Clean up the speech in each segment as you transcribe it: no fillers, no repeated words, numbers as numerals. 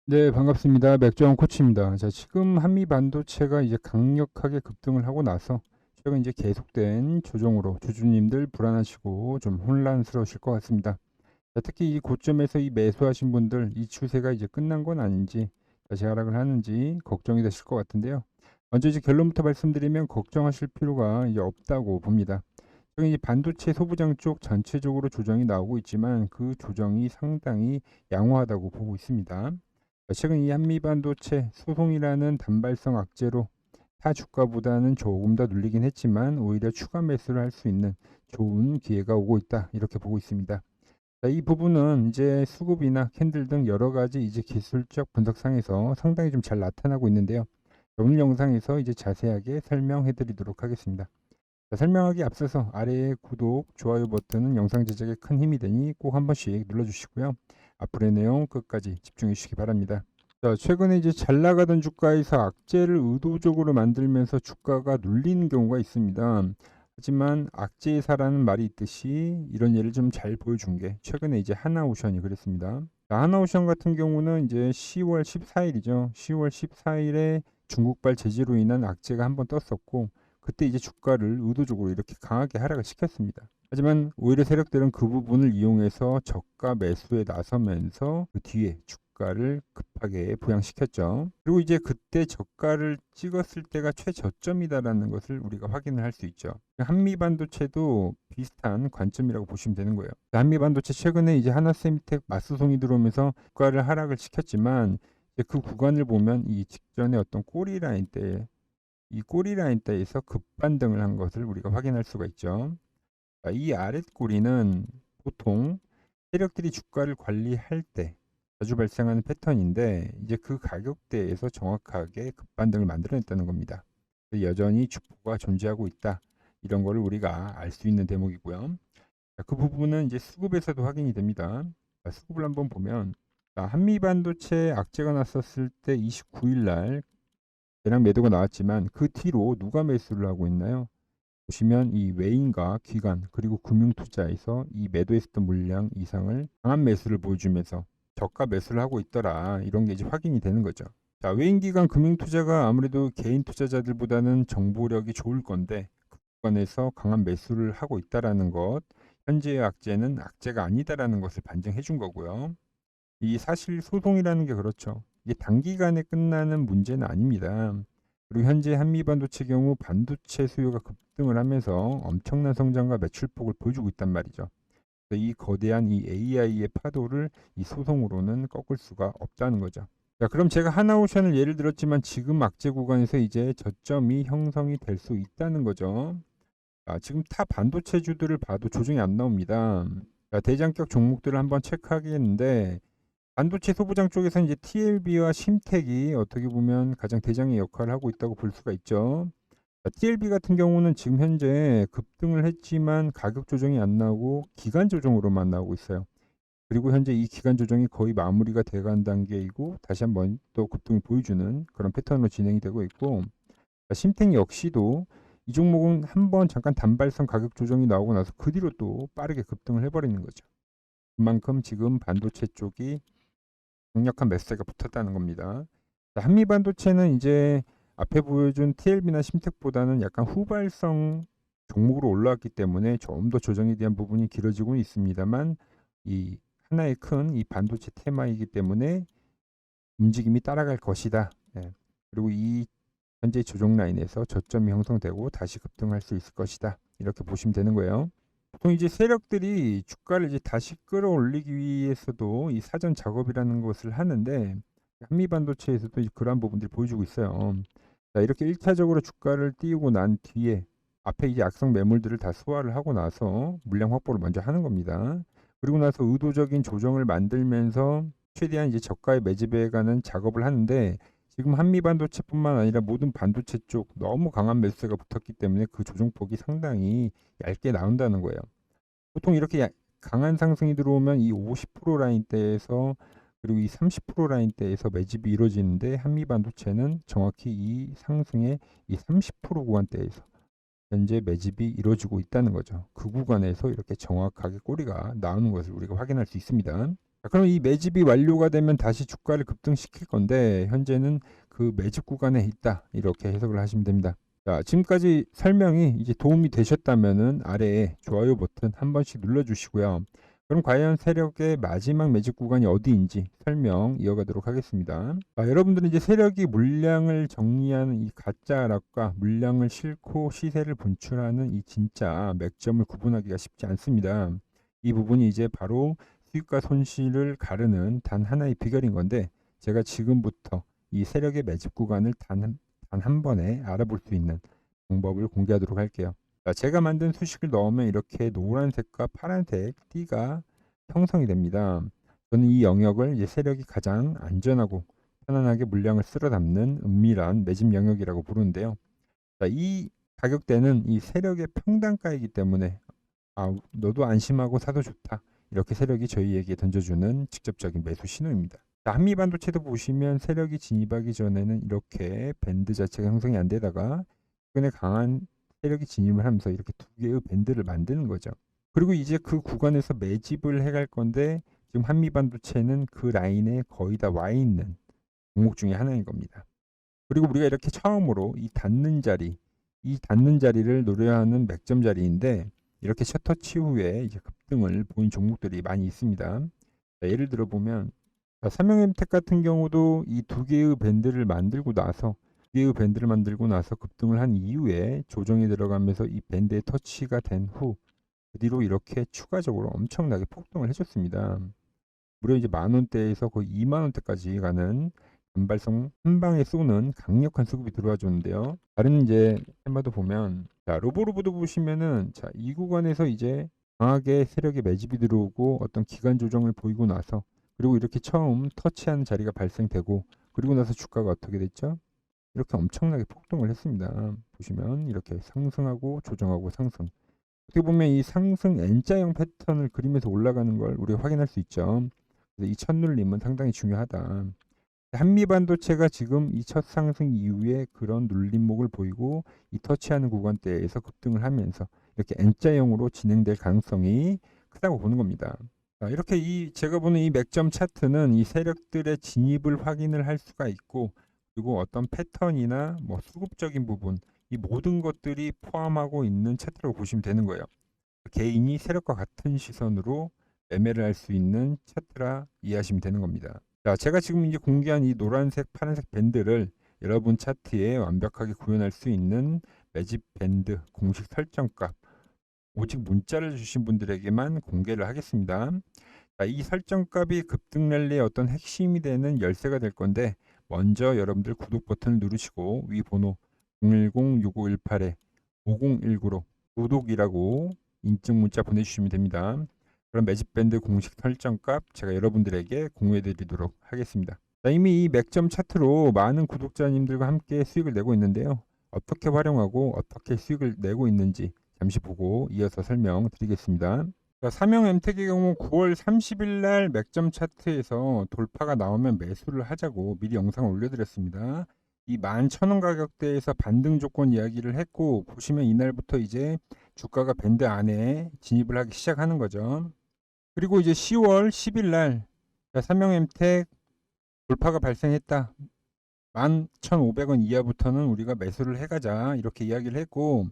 네, 반갑습니다. 맥주원 코치입니다. 자, 지금 한미 반도체가 이제 강력하게 급등을 하고 나서 최근 이제 계속된 조정으로 주주님들 불안하시고 좀 혼란스러우실 것 같습니다. 자, 특히 이 고점에서 이 매수하신 분들 이 추세가 이제 끝난 건 아닌지 다시 하락을 하는지 걱정이 되실 것 같은데요. 먼저 이제 결론부터 말씀드리면 걱정하실 필요가 이제 없다고 봅니다. 지금 이 반도체 소부장 쪽 전체적으로 조정이 나오고 있지만 그 조정이 상당히 양호하다고 보고 있습니다. 최근 이 한미반도체 소송이라는 단발성 악재로 타 주가보다는 조금 더 눌리긴 했지만 오히려 추가 매수를 할 수 있는 좋은 기회가 오고 있다 이렇게 보고 있습니다. 자, 이 부분은 이제 수급이나 캔들 등 여러 가지 이제 기술적 분석상에서 상당히 좀 잘 나타나고 있는데요. 오늘 영상에서 이제 자세하게 설명해 드리도록 하겠습니다. 자, 설명하기 앞서서 아래의 구독, 좋아요 버튼은 영상 제작에 큰 힘이 되니 꼭 한 번씩 눌러주시고요. 앞으로의 내용 끝까지 집중해 주시기 바랍니다. 자, 최근에 이제 잘 나가던 주가에서 악재를 의도적으로 만들면서 주가가 눌리는 경우가 있습니다. 하지만 악재의 사라는 말이 있듯이 이런 예를 좀 잘 보여준 게 최근에 이제 하나오션이 그랬습니다. 자, 하나오션 같은 경우는 이제 10월 14일이죠. 10월 14일에 중국발 제재로 인한 악재가 한번 떴었고 그때 이제 주가를 의도적으로 이렇게 강하게 하락을 시켰습니다. 하지만 오히려 세력들은 그 부분을 이용해서 저가 매수에 나서면서 그 뒤에 주가를 급하게 부양시켰죠. 그리고 이제 그때 저가를 찍었을 때가 최저점이다라는 것을 우리가 확인을 할 수 있죠. 한미반도체도 비슷한 관점이라고 보시면 되는 거예요. 한미반도체 최근에 이제 하나세미텍 맞소송이 들어오면서 주가를 하락을 시켰지만 이제 그 구간을 보면 이 직전에 어떤 꼬리라인 때 이 꼬리라인 대에서 급반등을 한 것을 우리가 확인할 수가 있죠. 이 아랫꼬리는 보통 세력들이 주가를 관리할 때 자주 발생하는 패턴인데 이제 그 가격대에서 정확하게 급반등을 만들어냈다는 겁니다. 여전히 주포가 존재하고 있다. 이런 거를 우리가 알 수 있는 대목이고요. 그 부분은 이제 수급에서도 확인이 됩니다. 수급을 한번 보면 한미반도체 악재가 났었을 때 29일 날 대량 매도가 나왔지만 그 뒤로 누가 매수를 하고 있나요? 보시면 이 외인과 기관 그리고 금융투자에서 이 매도했었던 물량 이상을 강한 매수를 보여주면서 저가 매수를 하고 있더라 이런 게 이제 확인이 되는 거죠. 자, 외인기관 금융투자가 아무래도 개인 투자자들보다는 정보력이 좋을 건데 그 구간에서 강한 매수를 하고 있다라는 것, 현재의 악재는 악재가 아니다라는 것을 반증해 준 거고요. 이 사실 소송이라는 게 그렇죠. 이게 단기간에 끝나는 문제는 아닙니다. 그리고 현재 한미반도체 경우 반도체 수요가 급등을 하면서 엄청난 성장과 매출폭을 보여주고 있단 말이죠. 이 거대한 이 AI의 파도를 이 소송으로는 꺾을 수가 없다는 거죠. 자, 그럼 제가 하나오션을 예를 들었지만 지금 악재 구간에서 이제 저점이 형성이 될 수 있다는 거죠. 지금 타 반도체주들을 봐도 조정이 안 나옵니다. 자, 대장격 종목들을 한번 체크하겠는데 반도체 소부장 쪽에서는 이제 TLB와 심텍이 어떻게 보면 가장 대장의 역할을 하고 있다고 볼 수가 있죠. TLB 같은 경우는 지금 현재 급등을 했지만 가격 조정이 안 나오고 기간 조정으로만 나오고 있어요. 그리고 현재 이 기간 조정이 거의 마무리가 돼간 단계이고 다시 한번 또 급등을 보여주는 그런 패턴으로 진행이 되고 있고 심텍 역시도 이 종목은 한번 잠깐 단발성 가격 조정이 나오고 나서 그 뒤로 또 빠르게 급등을 해버리는 거죠. 그만큼 지금 반도체 쪽이 강력한 매수세가 붙었다는 겁니다. 한미반도체는 이제 앞에 보여준 TLB나 심텍보다는 약간 후발성 종목으로 올라왔기 때문에 좀 더 조정에 대한 부분이 길어지고 있습니다만 이 하나의 큰 이 반도체 테마이기 때문에 움직임이 따라갈 것이다. 예. 그리고 이 현재 조정 라인에서 저점이 형성되고 다시 급등할 수 있을 것이다. 이렇게 보시면 되는 거예요. 보통 이제 세력들이 주가를 이제 다시 끌어올리기 위해서도 이 사전 작업이라는 것을 하는데 한미반도체에서도 그러한 부분들이 보여주고 있어요. 자, 이렇게 1차적으로 주가를 띄우고 난 뒤에 앞에 이제 악성 매물들을 다 소화를 하고 나서 물량 확보를 먼저 하는 겁니다. 그리고 나서 의도적인 조정을 만들면서 최대한 이제 저가에 매집해 가는 작업을 하는데 지금 한미반도체뿐만 아니라 모든 반도체 쪽 너무 강한 매수세가 붙었기 때문에 그 조정폭이 상당히 얇게 나온다는 거예요. 보통 이렇게 강한 상승이 들어오면 이 50% 라인대에서 그리고 이 30% 라인대에서 매집이 이루어지는데 한미반도체는 정확히 이 상승의 이 30% 구간대에서 현재 매집이 이루어지고 있다는 거죠. 그 구간에서 이렇게 정확하게 꼬리가 나오는 것을 우리가 확인할 수 있습니다. 자, 그럼 이 매집이 완료가 되면 다시 주가를 급등시킬 건데 현재는 그 매집 구간에 있다. 이렇게 해석을 하시면 됩니다. 자, 지금까지 설명이 이제 도움이 되셨다면은 아래에 좋아요 버튼 한 번씩 눌러주시고요. 그럼 과연 세력의 마지막 매집 구간이 어디인지 설명 이어가도록 하겠습니다. 여러분들은 이제 세력이 물량을 정리하는 이 가짜 락과 물량을 싣고 시세를 분출하는 이 진짜 맥점을 구분하기가 쉽지 않습니다. 이 부분이 이제 바로 수익과 손실을 가르는 단 하나의 비결인 건데 제가 지금부터 이 세력의 매집 구간을 단 한 번에 알아볼 수 있는 방법을 공개하도록 할게요. 제가 만든 수식을 넣으면 이렇게 노란색과 파란색 띠가 형성이 됩니다. 저는 이 영역을 이제 세력이 가장 안전하고 편안하게 물량을 쓸어 담는 은밀한 매집 영역이라고 부르는데요. 이 가격대는 이 세력의 평단가이기 때문에 너도 안심하고 사도 좋다. 이렇게 세력이 저희에게 던져주는 직접적인 매수 신호입니다. 한미반도체도 보시면 세력이 진입하기 전에는 이렇게 밴드 자체가 형성이 안 되다가 최근에 강한 세력이 진입을 하면서 이렇게 두 개의 밴드를 만드는 거죠. 그리고 이제 그 구간에서 매집을 해갈 건데 지금 한미반도체는 그 라인에 거의 다 와 있는 종목 중에 하나인 겁니다. 그리고 우리가 이렇게 처음으로 이 닿는 자리를 노려야 하는 맥점 자리인데 이렇게 셔터치 후에 이제 급등을 보인 종목들이 많이 있습니다. 예를 들어 보면 삼성엠텍 같은 경우도 이 두 개의 밴드를 만들고 나서 급등을 한 이후에 조정이 들어가면서 이 밴드에 터치가 된 후 그 뒤로 이렇게 추가적으로 엄청나게 폭등을 해줬습니다. 무려 이제 10,000원대에서 거의 20,000원대까지 가는 단발성 한 방에 쏘는 강력한 수급이 들어와 줬는데요. 다른 이제 테마도 보면 로보로보도 보시면은 이 구간에서 이제 강하게 세력의 매집이 들어오고 어떤 기간 조정을 보이고 나서 그리고 이렇게 처음 터치하는 자리가 발생되고 그리고 나서 주가가 어떻게 됐죠? 이렇게 엄청나게 폭등을 했습니다. 보시면 이렇게 상승하고 조정하고 상승. 어떻게 보면 이 상승 N자형 패턴을 그리면서 올라가는 걸 우리가 확인할 수 있죠. 그래서 이 첫눌림은 상당히 중요하다. 한미반도체가 지금 이 첫 상승 이후에 그런 눌림목을 보이고 이 터치하는 구간대에서 급등을 하면서 이렇게 N자형으로 진행될 가능성이 크다고 보는 겁니다. 이렇게 제가 보는 이 맥점 차트는 이 세력들의 진입을 확인을 할 수가 있고 그리고 어떤 패턴이나 뭐 수급적인 부분 이 모든 것들이 포함하고 있는 차트라고 보시면 되는 거예요. 개인이 세력과 같은 시선으로 매매를 할 수 있는 차트라 이해하시면 되는 겁니다. 제가 지금 이제 공개한 이 노란색, 파란색 밴드를 여러분 차트에 완벽하게 구현할 수 있는 매집 밴드 공식 설정값 오직 문자를 주신 분들에게만 공개를 하겠습니다. 이 설정값이 급등 랠리의 어떤 핵심이 되는 열쇠가 될 건데 먼저 여러분들 구독 버튼을 누르시고 위 번호 010-6518-5019로 구독이라고 인증 문자 보내주시면 됩니다. 그럼 매집밴드 공식 설정값 제가 여러분들에게 공유해 드리도록 하겠습니다. 이미 이 맥점 차트로 많은 구독자님들과 함께 수익을 내고 있는데요. 어떻게 활용하고 어떻게 수익을 내고 있는지 잠시 보고 이어서 설명드리겠습니다. 삼성엠텍의 경우 9월 30일 날 맥점 차트에서 돌파가 나오면 매수를 하자고 미리 영상을 올려드렸습니다. 이 11,000원 가격대에서 반등 조건 이야기를 했고 보시면 이날부터 이제 주가가 밴드 안에 진입을 하기 시작하는 거죠. 그리고 이제 10월 10일 날 삼성엠텍 돌파가 발생했다. 11,500원 이하부터는 우리가 매수를 해가자 이렇게 이야기를 했고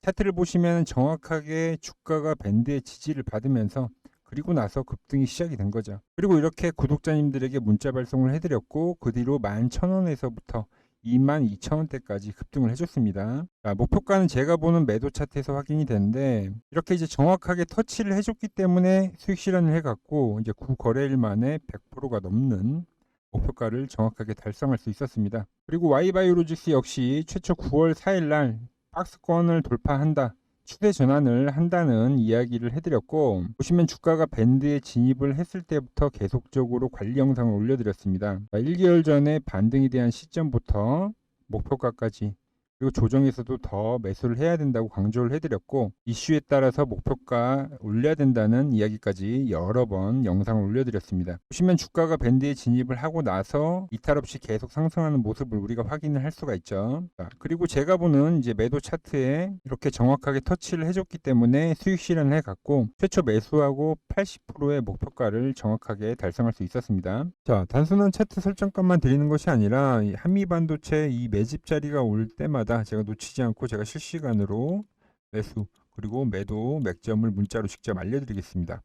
차트를 보시면 정확하게 주가가 밴드의 지지를 받으면서 그리고 나서 급등이 시작이 된 거죠. 그리고 이렇게 구독자님들에게 문자 발송을 해드렸고 그 뒤로 11,000원에서부터 22,000원대까지 급등을 해줬습니다. 목표가는 제가 보는 매도 차트에서 확인이 되는데 이렇게 이제 정확하게 터치를 해줬기 때문에 수익 실현을 해갔고 이제 9거래일 만에 100%가 넘는 목표가를 정확하게 달성할 수 있었습니다. 그리고 Y바이오로직스 역시 최초 9월 4일 날 박스권을 돌파한다. 추세 전환을 한다는 이야기를 해드렸고 보시면 주가가 밴드에 진입을 했을 때부터 계속적으로 관리 영상을 올려드렸습니다. 1개월 전에 반등에 대한 시점부터 목표가까지 그리고 조정에서도 더 매수를 해야 된다고 강조를 해드렸고, 이슈에 따라서 목표가 올려야 된다는 이야기까지 여러 번 영상을 올려드렸습니다. 보시면 주가가 밴드에 진입을 하고 나서 이탈 없이 계속 상승하는 모습을 우리가 확인을 할 수가 있죠. 자, 그리고 제가 보는 이제 매도 차트에 이렇게 정확하게 터치를 해줬기 때문에 수익 실현을 해갔고, 최초 매수하고 80%의 목표가를 정확하게 달성할 수 있었습니다. 자, 단순한 차트 설정값만 드리는 것이 아니라 이 한미반도체 이 매집 자리가 올 때마다 제가 놓치지 않고 제가 실시간으로 매수 그리고 매도 맥점을 문자로 직접 알려드리겠습니다.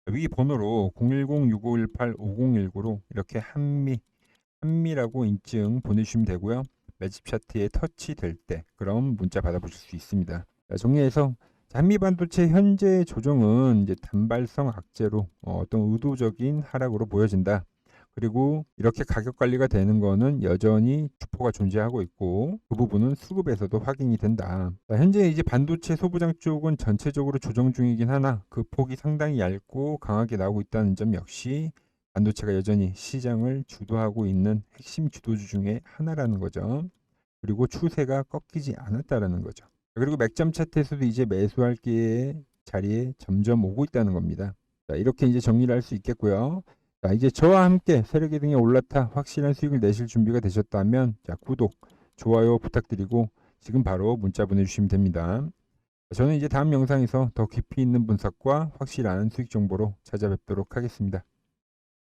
위 번호로 010-6518-5019로 이렇게 한미라고 인증 보내주시면 되고요. 매집 차트에 터치될 때 그럼 문자 받아보실 수 있습니다. 자, 정리해서 한미반도체 현재 조정은 이제 단발성 악재로 어떤 의도적인 하락으로 보여진다. 그리고 이렇게 가격 관리가 되는 거는 여전히 주포가 존재하고 있고, 그 부분은 수급에서도 확인이 된다. 현재 이제 반도체 소부장 쪽은 전체적으로 조정 중이긴 하나 그 폭이 상당히 얇고 강하게 나오고 있다는 점 역시 반도체가 여전히 시장을 주도하고 있는 핵심 주도주 중에 하나라는 거죠. 그리고 추세가 꺾이지 않았다라는 거죠. 그리고 맥점 차트에서도 이제 매수할 기회의 자리에 점점 오고 있다는 겁니다. 자, 이렇게 이제 정리를 할 수 있겠고요. 자, 이제 저와 함께 세력의 등에 올라타 확실한 수익을 내실 준비가 되셨다면, 자, 구독, 좋아요 부탁드리고 지금 바로 문자 보내주시면 됩니다. 저는 이제 다음 영상에서 더 깊이 있는 분석과 확실한 수익 정보로 찾아뵙도록 하겠습니다.